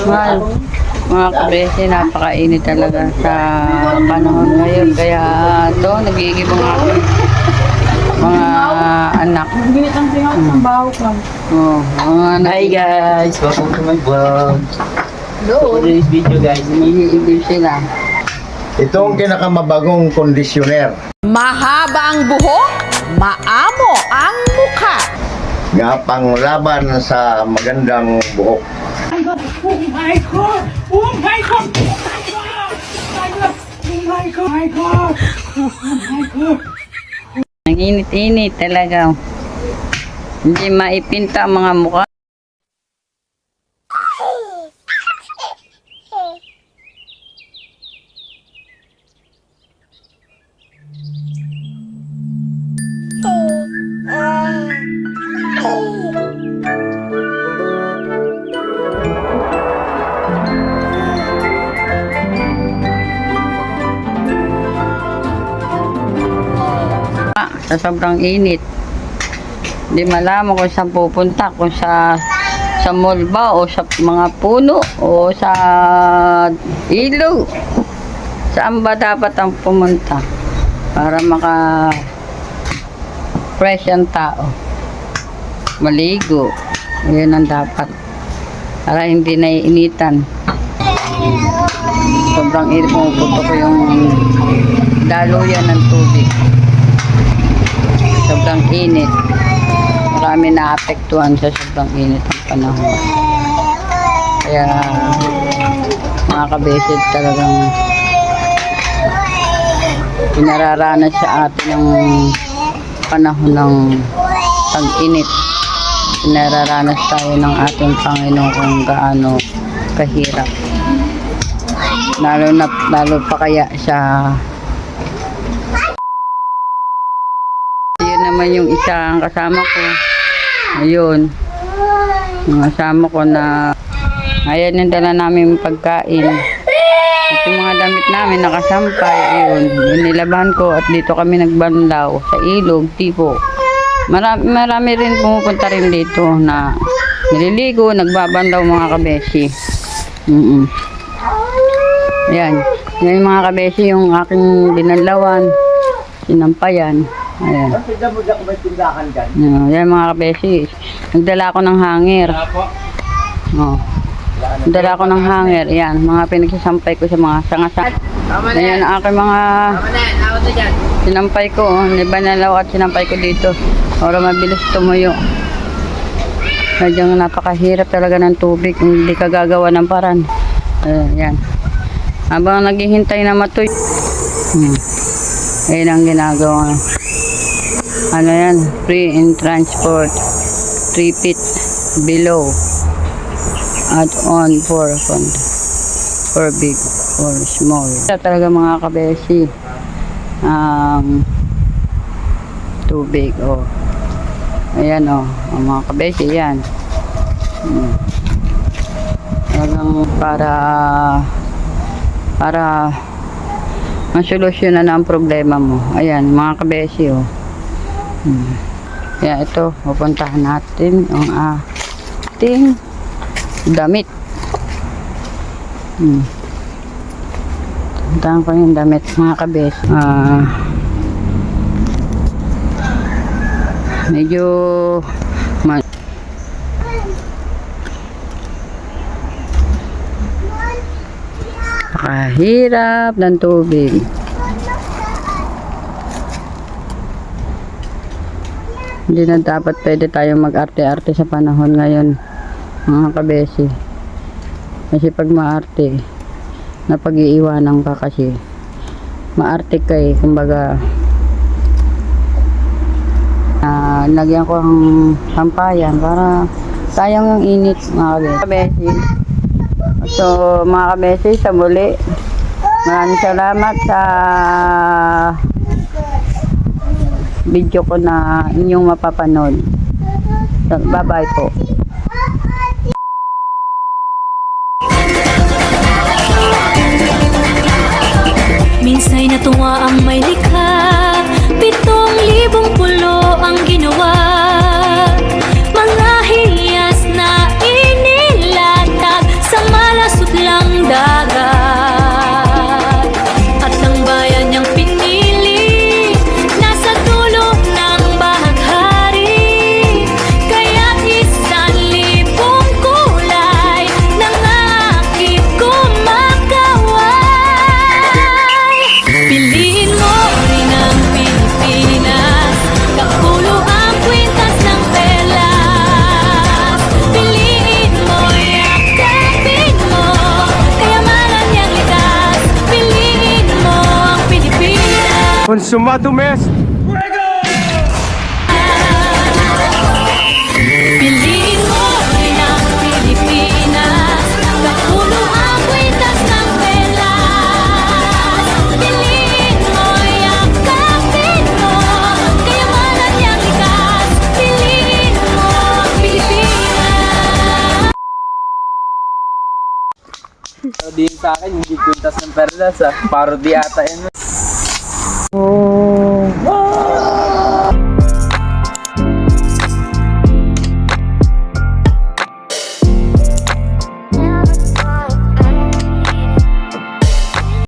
Mahal, mga kabese, napakainit talaga sa panahon ngayon. Kaya ito, nagigibang ako. Mga anak. Ginit ang singaw ng bahok lang. Oh, mga anak. Hi guys! Welcome to my vlog. For today's video guys, Nag-iibig sila. Ito ang pinakamabagong kondisyoner. Mahaba ang buhok, maamo ang mukha. Nga panglaban sa magandang buhok. Oh my God! Oh my God! Oh my God! Oh my God! Oh my God! Oh my God! Ang init-init talaga. Hindi maipinta ang mga mukha. Sa sobrang init. Hindi malaman kung saan pupunta, kung sa mall ba o sa mga puno o sa ilog. Saan ba dapat ang pumunta para maka fresh ang tao, maligo. Yun ang dapat para hindi naiinitan. Sobrang init, pumupunta ko yung daluyan ng tubig. Sobrang init. Marami naapektuhan sa sobrang init ng panahon. Kaya mga kabesid, talagang pinararanas sa atin ng panahon ng pag-init. Pinararanas tayo ng ating Panginoon kung gaano kahirap. Lalo pa kaya sa naman yung isang kasama ko. Ayun. Yung kasama ko na ayan yung dala namin pagkain. At yung mga damit namin nakasampay. Ayun. Yung nilaban ko at dito kami nagbanlaw sa ilog, tipo. Marami rin pumupunta rin dito na nililigo, nagbabanlaw mga kabesi. Ayan. Yan mga kabesi yung aking dinalawan. Sinampayan. Ayan. Yan mga kabesi. Nagdala ako ng hanger. Oh. Nagdala ako ng hanger. Yan. Mga pinagsasampay ko sa mga sangasan. Ayan ang aking mga sinampay ko. Oh. Nibanalaw at sinampay ko dito. Para mabilis tumuyo. Sadyang napakahirap talaga ng tubig. Hindi ka gagawa ng paran. Ayan. Habang naghihintay na matuyo. Ayan ang ginagawa. Ano yan? Free in transport. 3 feet below. At on for big or small. Talaga mga kabesi. Tubig. Oh. Ayan oh. Ang mga kabesi yan. Talagang para masolusyonan na ang problema mo. Ayan, mga kabesi, oh. Kaya ito, pupuntahan natin ang ating damit. Pupuntahan ko yung damit, mga kabesi. Medyo kahirap ng tubig. Hindi na dapat pwede tayong mag-arte-arte sa panahon ngayon, mga kabesi. Kasi pag maarte, napag-iiwanan ka kasi. Maarte ka eh, kumbaga. Lagyan ko ang sampayan para sayang yung init, mga kabesi. So mga kabesi, sa muli, maraming salamat sa video ko na inyong mapapanood. Bye bye po. Minsa'y natuwa ang may likha, 7,000 pulo ang ginawa. Mga hiyas na inilatag sa Piliin mo rin ang Pilipinas. Kapulo ang kwitas ng pelas. Piliin mo yung kapito. Kayamanan niyang likas. Piliin mo ang Pilipinas. Din sa akin, hindi kwintas ng perlas ah. Parody ata yun.